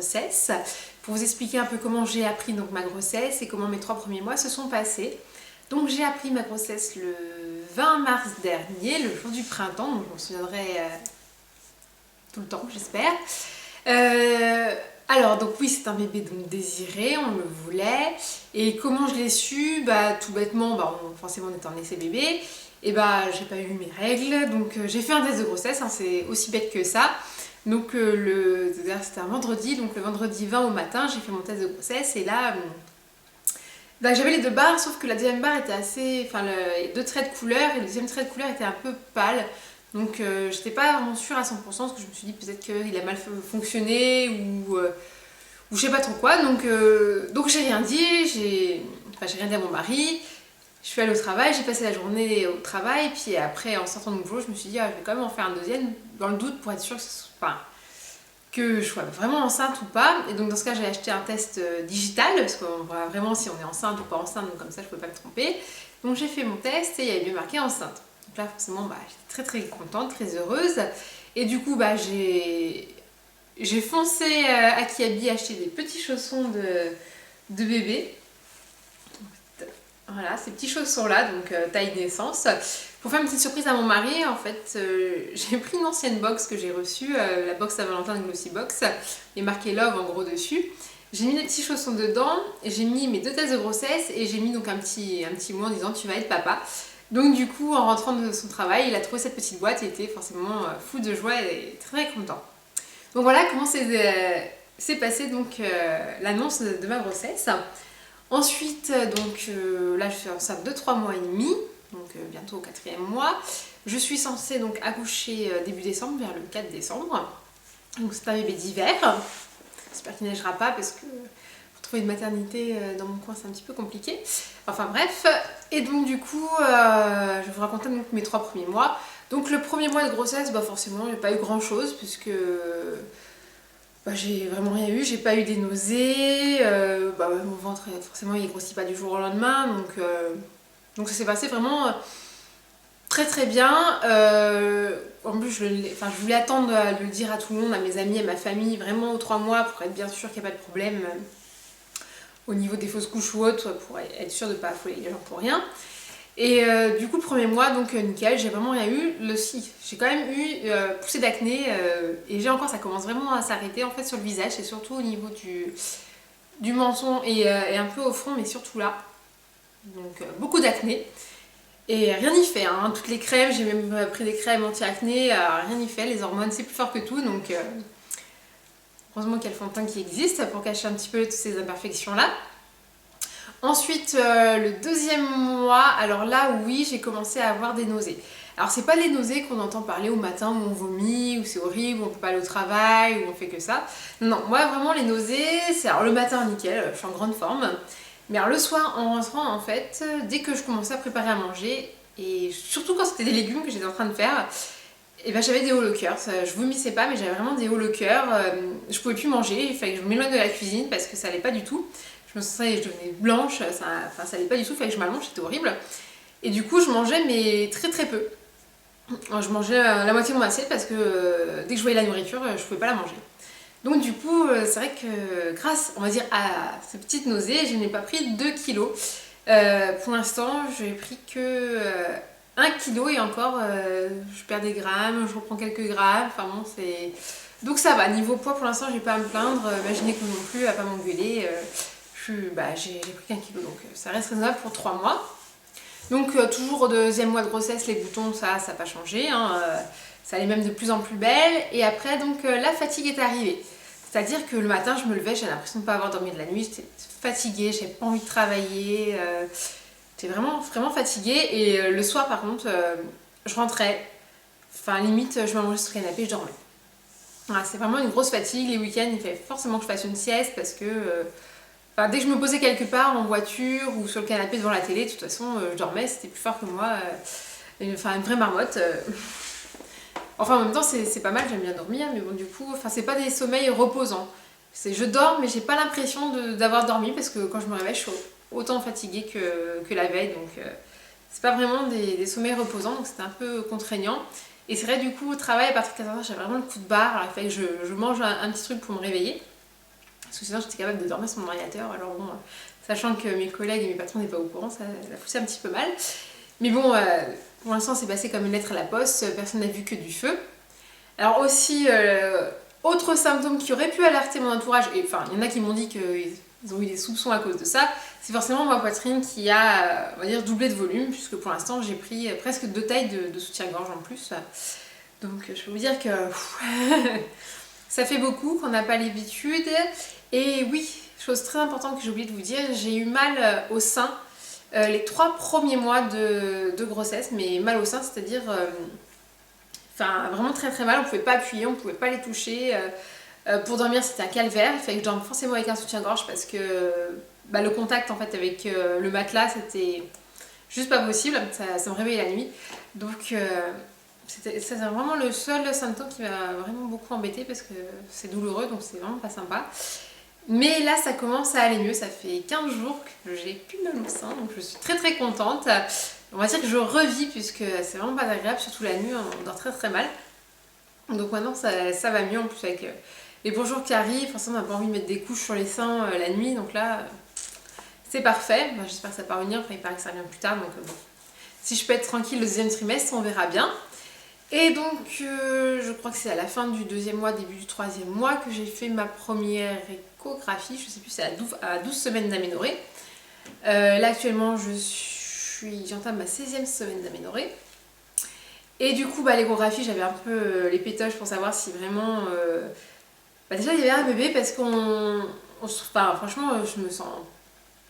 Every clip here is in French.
grossesse pour vous expliquer un peu comment j'ai appris donc ma grossesse et comment mes 3 premiers mois se sont passés. Donc j'ai appris ma grossesse le 20 mars dernier, le jour du printemps, donc je m'en souviendrai tout le temps j'espère. Alors donc oui, c'est un bébé donc désiré, on le voulait. Et comment je l'ai su? Tout bêtement, forcément on était en essai bébé. Et j'ai pas eu mes règles, donc j'ai fait un test de grossesse, hein, c'est aussi bête que ça. Donc c'était un vendredi, donc le vendredi 20 au matin, j'ai fait mon test de grossesse et là, j'avais les 2 barres, sauf que la deuxième barre était assez, les 2 traits de couleur et le deuxième trait de couleur était un peu pâle. Donc j'étais pas vraiment sûre à 100% parce que je me suis dit peut-être qu'il a mal fonctionné ou je sais pas trop quoi. Donc j'ai rien dit, j'ai rien dit à mon mari. Je suis allée au travail, j'ai passé la journée au travail, puis après en sortant de mon boulot, je me suis dit je vais quand même en faire un deuxième dans le doute pour être sûre que je sois vraiment enceinte ou pas. Et donc dans ce cas, j'ai acheté un test digital parce qu'on voit vraiment si on est enceinte ou pas enceinte, donc comme ça je peux pas me tromper. Donc j'ai fait mon test et il y avait bien marqué enceinte. Donc là forcément j'étais très contente, très heureuse. Et du coup j'ai foncé à Kiabi acheter des petits chaussons de bébé. Voilà, ces petits chaussons là, donc taille naissance. Pour faire une petite surprise à mon mari, en fait, j'ai pris une ancienne box que j'ai reçue, la box Saint-Valentin de Glossy Box. Il est marqué Love en gros dessus. J'ai mis des petits chaussons dedans, j'ai mis mes 2 tests de grossesse et j'ai mis donc un petit mot en disant tu vas être papa. Donc du coup, en rentrant de son travail, il a trouvé cette petite boîte et était forcément fou de joie et très content. Donc voilà comment s'est passée donc l'annonce de ma grossesse. Ensuite, là je suis enceinte de 3 mois et demi, donc bientôt au 4e mois. Je suis censée donc accoucher début décembre, vers le 4 décembre. Donc c'est un bébé d'hiver. J'espère qu'il ne neigera pas parce que pour trouver une maternité dans mon coin c'est un petit peu compliqué. Enfin bref, et donc du coup je vais vous raconter donc mes 3 premiers mois. Donc le premier mois de grossesse, forcément j'ai pas eu grand chose puisque j'ai vraiment rien eu, j'ai pas eu des nausées, mon ventre forcément il grossit pas du jour au lendemain, donc ça s'est passé vraiment très bien. En plus je voulais attendre de le dire à tout le monde, à mes amis, à ma famille, vraiment aux 3 mois pour être bien sûre qu'il n'y a pas de problème au niveau des fausses couches ou autres, pour être sûre de ne pas affoler les gens pour rien. Et du coup, le premier mois, donc nickel, j'ai vraiment rien eu. J'ai quand même eu poussée d'acné et j'ai encore, ça commence vraiment à s'arrêter en fait sur le visage et surtout au niveau du menton et un peu au front, mais surtout là. Donc beaucoup d'acné. Et rien n'y fait, hein. Toutes les crèmes, j'ai même pris des crèmes anti-acné, rien n'y fait, les hormones c'est plus fort que tout, donc heureusement qu'il y a le fond de teint qui existe pour cacher un petit peu toutes ces imperfections là. Ensuite, le 2e mois, alors là, oui, j'ai commencé à avoir des nausées. Alors, c'est pas les nausées qu'on entend parler au matin où on vomit, où c'est horrible, où on peut pas aller au travail, où on fait que ça. Non, moi, vraiment, les nausées, c'est alors le matin, nickel, je suis en grande forme. Mais alors, le soir, en rentrant, en fait, dès que je commençais à préparer à manger, et surtout quand c'était des légumes que j'étais en train de faire, j'avais des hauts le cœur. Je vomissais pas, mais j'avais vraiment des hauts le cœur. Je pouvais plus manger, il fallait que je m'éloigne de la cuisine parce que ça allait pas du tout. Je devenais blanche, ça allait pas du tout, il fallait que je m'allonge, c'était horrible. Et du coup, je mangeais, mais très peu. Je mangeais la moitié de mon assiette parce que dès que je voyais la nourriture, je pouvais pas la manger. Donc du coup, c'est vrai que grâce, on va dire, à ces petites nausées, je n'ai pas pris 2 kilos. Pour l'instant, je n'ai pris que 1 kilo et encore, je perds des grammes, je reprends quelques grammes. Enfin bon, c'est... Donc ça va, niveau poids, pour l'instant, j'ai pas à me plaindre. Ma gynéco non plus, à pas m'engueuler. J'ai pris qu'un kilo, donc ça reste raisonnable pour 3 mois. Donc toujours au 2e mois de grossesse, les boutons, ça n'a pas changé, hein, ça allait même de plus en plus belle. Et après, donc la fatigue est arrivée. C'est-à-dire que le matin, je me levais, j'avais l'impression de ne pas avoir dormi de la nuit, j'étais fatiguée, j'avais pas envie de travailler, j'étais vraiment fatiguée. Et le soir, par contre, je rentrais, limite, je m'allongeais sur le canapé et je dormais. Voilà, c'est vraiment une grosse fatigue. Les week-ends, il fallait forcément que je fasse une sieste parce que... dès que je me posais quelque part en voiture ou sur le canapé devant la télé, de toute façon je dormais, c'était plus fort que moi, une vraie marmotte. Enfin en même temps c'est pas mal, j'aime bien dormir, mais bon du coup, c'est pas des sommeils reposants. Je dors mais j'ai pas l'impression d'avoir dormi parce que quand je me réveille je suis autant fatiguée que la veille, donc c'est pas vraiment des sommeils reposants, donc c'était un peu contraignant. Et c'est vrai du coup au travail à partir de 14h j'avais vraiment le coup de barre, alors il fallait que je mange un petit truc pour me réveiller. parce que sinon j'étais capable de dormir sur mon ordinateur. Alors bon, sachant que mes collègues et mes patrons n'étaient pas au courant, ça a poussé un petit peu mal. Mais bon, pour l'instant c'est passé comme une lettre à la poste, personne n'a vu que du feu. Alors aussi, autre symptôme qui aurait pu alerter mon entourage, et enfin il y en a qui m'ont dit qu'ils ont eu des soupçons à cause de ça, c'est forcément ma poitrine qui a, on va dire, doublé de volume, puisque pour l'instant j'ai pris presque 2 tailles de soutien-gorge en plus. Donc je peux vous dire que ça fait beaucoup, qu'on n'a pas l'habitude. Et oui, chose très importante que j'ai oublié de vous dire, j'ai eu mal au sein les 3 premiers mois de grossesse, mais mal au sein, c'est-à-dire enfin vraiment très très mal, on pouvait pas appuyer, on pouvait pas les toucher. Pour dormir c'était un calvaire, il fallait que je dorme forcément avec un soutien-gorge parce que le contact en fait avec le matelas c'était juste pas possible, ça me réveillait la nuit. Donc c'est vraiment le seul symptôme qui m'a vraiment beaucoup embêtée parce que c'est douloureux donc c'est vraiment pas sympa. Mais là ça commence à aller mieux, ça fait 15 jours que j'ai plus mal au sein donc je suis très très contente. On va dire que je revis puisque c'est vraiment pas agréable, surtout la nuit on dort très très mal. Donc maintenant ça va mieux en plus avec les beaux jours qui arrivent, forcément on n'a pas envie de mettre des couches sur les seins la nuit donc là c'est parfait. J'espère que ça va revenir, enfin il paraît que ça revient plus tard donc bon. Si je peux être tranquille le deuxième trimestre on verra bien. Et donc, je crois que c'est à la fin du 2e mois, début du 3e mois que j'ai fait ma première échographie. Je sais plus, c'est à 12 semaines d'aménorrhée. Là, actuellement, j'entame ma 16e semaine d'aménorrhée. Et du coup, l'échographie, j'avais un peu les pétoches pour savoir si vraiment... déjà, il y avait un bébé parce franchement, je me sens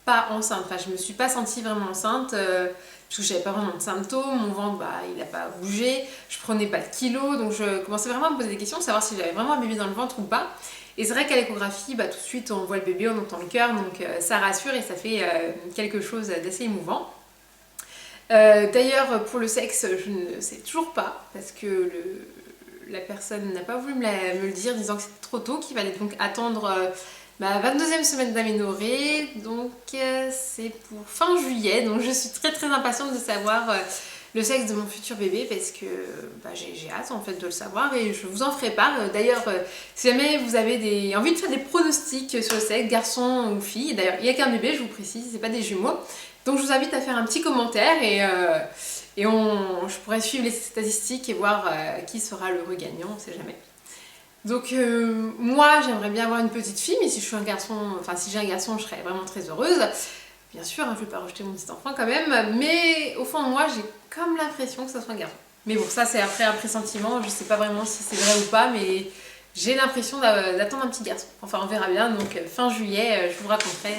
pas enceinte. Enfin, je me suis pas sentie vraiment enceinte. Parce que j'avais pas vraiment de symptômes, mon ventre il a pas bougé, je prenais pas de kilos, donc je commençais vraiment à me poser des questions, savoir si j'avais vraiment un bébé dans le ventre ou pas. Et c'est vrai qu'à l'échographie, tout de suite on voit le bébé, on entend le cœur, donc ça rassure et ça fait quelque chose d'assez émouvant. D'ailleurs pour le sexe, je ne sais toujours pas, parce que la personne n'a pas voulu me le dire, disant que c'était trop tôt, qu'il fallait donc attendre... ma 22e semaine d'aménorrhée, donc c'est pour fin juillet, donc je suis très très impatiente de savoir le sexe de mon futur bébé parce que j'ai hâte en fait de le savoir et je vous en ferai part. D'ailleurs, si jamais vous avez envie de faire des pronostics sur le sexe, garçon ou fille, d'ailleurs il n'y a qu'un bébé, je vous précise, c'est pas des jumeaux, donc je vous invite à faire un petit commentaire et je pourrais suivre les statistiques et voir qui sera l'heureux gagnant, on sait jamais. Donc moi j'aimerais bien avoir une petite fille, mais si je suis un garçon, enfin si j'ai un garçon je serais vraiment très heureuse. Bien sûr, je vais pas rejeter mon petit enfant quand même, mais au fond de moi j'ai comme l'impression que ça soit un garçon. Mais bon, ça c'est après un pressentiment, je sais pas vraiment si c'est vrai ou pas, mais j'ai l'impression d'attendre un petit garçon. Enfin on verra bien, donc fin juillet je vous raconterai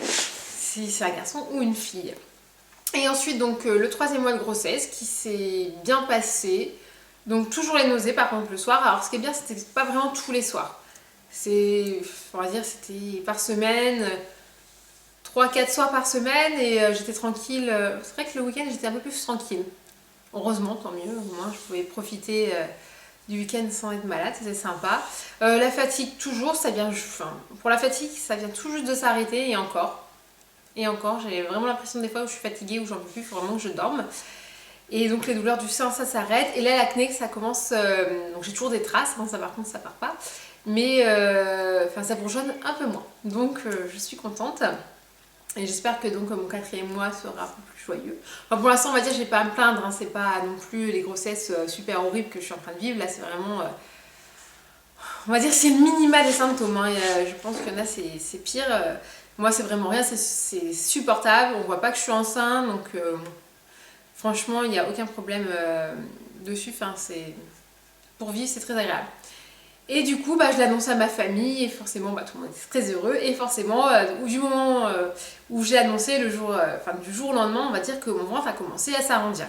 si c'est un garçon ou une fille. Et ensuite donc le 3e mois de grossesse qui s'est bien passé. Donc toujours les nausées par contre le soir. Alors ce qui est bien, c'était pas vraiment tous les soirs. On va dire c'était par semaine, 3-4 soirs par semaine et j'étais tranquille. C'est vrai que le week-end j'étais un peu plus tranquille. Heureusement, tant mieux, au moins je pouvais profiter du week-end sans être malade, c'était sympa. La fatigue toujours, pour la fatigue ça vient tout juste de s'arrêter et encore. Et encore, j'ai vraiment l'impression des fois où je suis fatiguée, où j'en peux plus, il faut vraiment que je dorme. Et donc les douleurs du sein ça s'arrête et là l'acné ça commence, donc j'ai toujours des traces, ça par contre ça part pas, mais ça bourgeonne un peu moins, donc je suis contente et j'espère que donc mon 4e mois sera un peu plus joyeux. Enfin, pour l'instant on va dire je vais pas à me plaindre, c'est pas non plus les grossesses super horribles que je suis en train de vivre, là c'est vraiment, on va dire c'est le minima des symptômes, je pense qu'il y en a c'est pire, moi c'est vraiment rien, c'est supportable, on voit pas que je suis enceinte donc... franchement, il n'y a aucun problème dessus, pour vivre c'est très agréable. Et du coup, je l'annonce à ma famille et forcément tout le monde est très heureux et forcément, du moment où j'ai annoncé du jour au lendemain, on va dire que mon ventre a commencé à s'arrondir.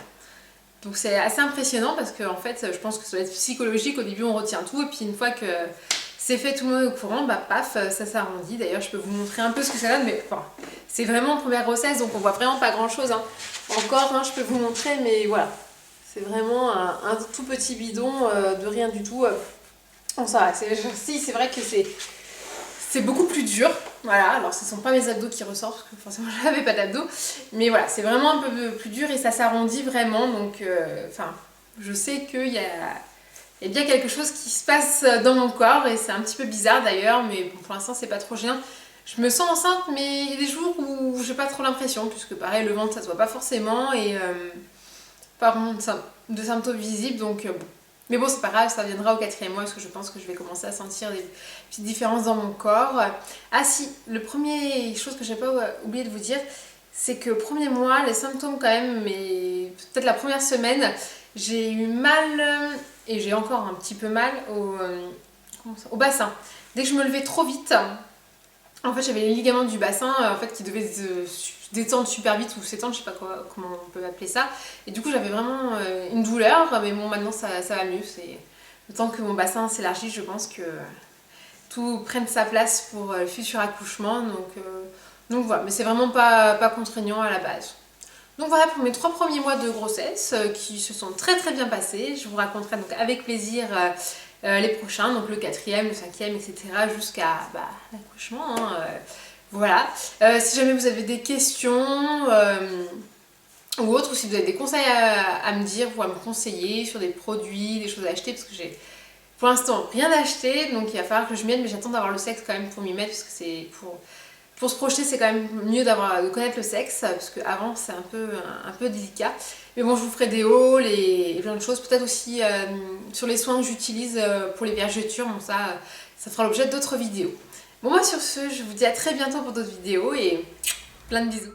Donc c'est assez impressionnant parce que en fait, je pense que ça doit être psychologique, au début on retient tout et puis une fois que c'est fait, tout le monde est au courant, paf, ça s'arrondit. D'ailleurs, je peux vous montrer un peu ce que ça donne, mais c'est vraiment première grossesse, donc on voit vraiment pas grand chose. Encore, je peux vous montrer, mais voilà. C'est vraiment un tout petit bidon de rien du tout. Bon, ça va, c'est vrai que c'est beaucoup plus dur. Voilà, alors ce ne sont pas mes abdos qui ressortent, parce que forcément je n'avais pas d'abdos. Mais voilà, c'est vraiment un peu plus dur et ça s'arrondit vraiment. Donc, je sais qu'il y a il y a bien quelque chose qui se passe dans mon corps et c'est un petit peu bizarre d'ailleurs, mais bon, pour l'instant c'est pas trop gênant. Je me sens enceinte, mais il y a des jours où j'ai pas trop l'impression, puisque pareil, le ventre ça se voit pas forcément et pas vraiment de symptômes visibles, donc bon. Mais bon, c'est pas grave, ça viendra au 4e mois, parce que je pense que je vais commencer à sentir des petites différences dans mon corps. Ah si, le premier chose que j'ai pas oublié de vous dire, c'est que au 1er mois, les symptômes quand même, mais peut-être la première semaine, j'ai eu mal, et j'ai encore un petit peu mal au bassin. Dès que je me levais trop vite, en fait j'avais les ligaments du bassin en fait, qui devaient se détendre super vite ou s'étendre, je sais pas comment on peut appeler ça. Et du coup j'avais vraiment une douleur, mais bon maintenant ça va mieux. C'est le temps que mon bassin s'élargit, je pense que tout prenne sa place pour le futur accouchement. Donc voilà, mais c'est vraiment pas contraignant à la base. Donc voilà pour mes 3 premiers mois de grossesse qui se sont très très bien passés. Je vous raconterai donc avec plaisir les prochains, donc le 4e, le 5e, etc. jusqu'à l'accouchement. Voilà. Si jamais vous avez des questions ou autres, ou si vous avez des conseils à me dire ou à me conseiller sur des produits, des choses à acheter, parce que j'ai pour l'instant rien acheté, donc il va falloir que je m'y mette, mais j'attends d'avoir le sexe quand même pour m'y mettre, parce que c'est pour se projeter, c'est quand même mieux de connaître le sexe, parce qu'avant c'est un peu délicat. Mais bon, je vous ferai des hauls et plein de choses, peut-être aussi sur les soins que j'utilise pour les vergetures, bon ça fera l'objet d'autres vidéos. Bon, moi sur ce, je vous dis à très bientôt pour d'autres vidéos et plein de bisous.